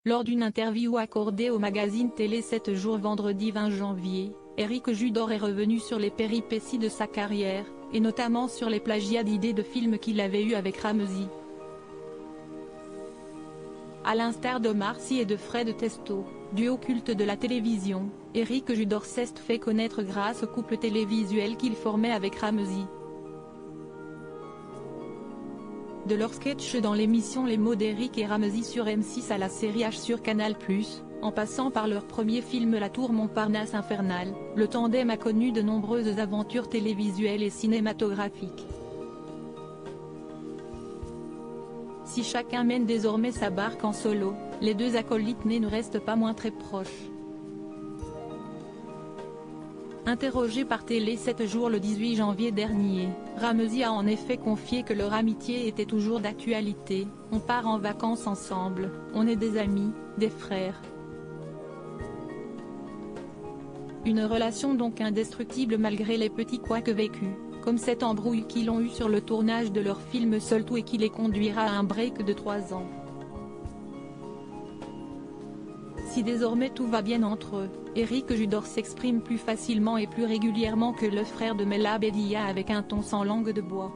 Lors d'une interview accordée au magazine Télé 7 jours vendredi 20 janvier, Éric Judor est revenu sur les péripéties de sa carrière, et notamment sur les plagiats d'idées de films qu'il avait eus avec Ramzy. À l'instar d'Omar Sy et de Fred Testo, duo culte de la télévision, Éric Judor s'est fait connaître grâce au couple télévisuel qu'il formait avec Ramzy. De leurs sketchs dans l'émission Les mots d'Éric et Ramzy sur M6 à la série H sur Canal+, en passant par leur premier film La Tour Montparnasse Infernale, le tandem a connu de nombreuses aventures télévisuelles et cinématographiques. Si chacun mène désormais sa barque en solo, les deux acolytes ne restent pas moins très proches. Interrogé par Télé 7 jours le 18 janvier dernier, Ramzy a en effet confié que leur amitié était toujours d'actualité. « On part en vacances ensemble, on est des amis, des frères. Une relation donc indestructible malgré les petits couacs vécus, comme cette embrouille qu'ils ont eue sur le tournage de leur film Seul Tout et qui les conduira à un break de 3 ans. Si désormais tout va bien entre eux, Éric Judor s'exprime plus facilement et plus régulièrement que le frère de Mella Bédia avec un ton sans langue de bois.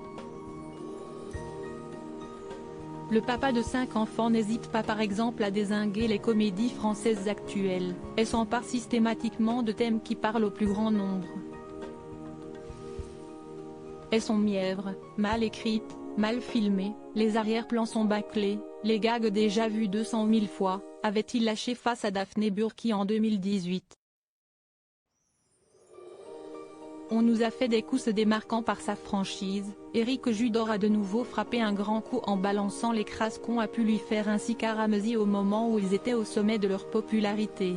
Le papa de 5 enfants n'hésite pas par exemple à dézinguer les comédies françaises actuelles, et s'empare systématiquement de thèmes qui parlent au plus grand nombre. Elles sont mièvres, mal écrites, mal filmées, les arrière-plans sont bâclés, les gags déjà vus 200 000 fois, avait-il lâché face à Daphné Burki en 2018. On nous a fait des coups se démarquant par sa franchise, Éric Judor a de nouveau frappé un grand coup en balançant les crasses qu'on a pu lui faire ainsi qu'à Ramzy au moment où ils étaient au sommet de leur popularité.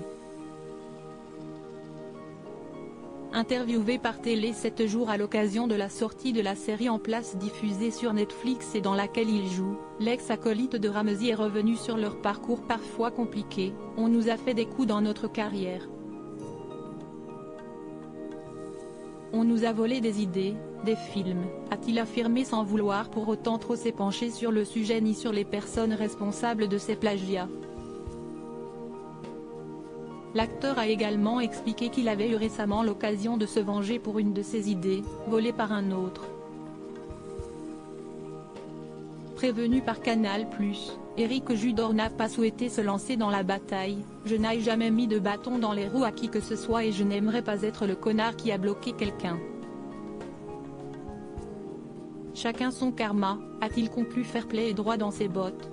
Interviewé par Télé 7 jours à l'occasion de la sortie de la série En Place diffusée sur Netflix et dans laquelle il joue, l'ex-acolyte de Ramzy est revenu sur leur parcours parfois compliqué. « On nous a fait des coups dans notre carrière. On nous a volé des idées, des films », a-t-il affirmé sans vouloir pour autant trop s'épancher sur le sujet ni sur les personnes responsables de ces plagiats. L'acteur a également expliqué qu'il avait eu récemment l'occasion de se venger pour une de ses idées, volée par un autre. Prévenu par Canal+, Éric Judor n'a pas souhaité se lancer dans la bataille. « Je n'ai jamais mis de bâton dans les roues à qui que ce soit et je n'aimerais pas être le connard qui a bloqué quelqu'un. Chacun son karma », a-t-il conclu fair-play et droit dans ses bottes.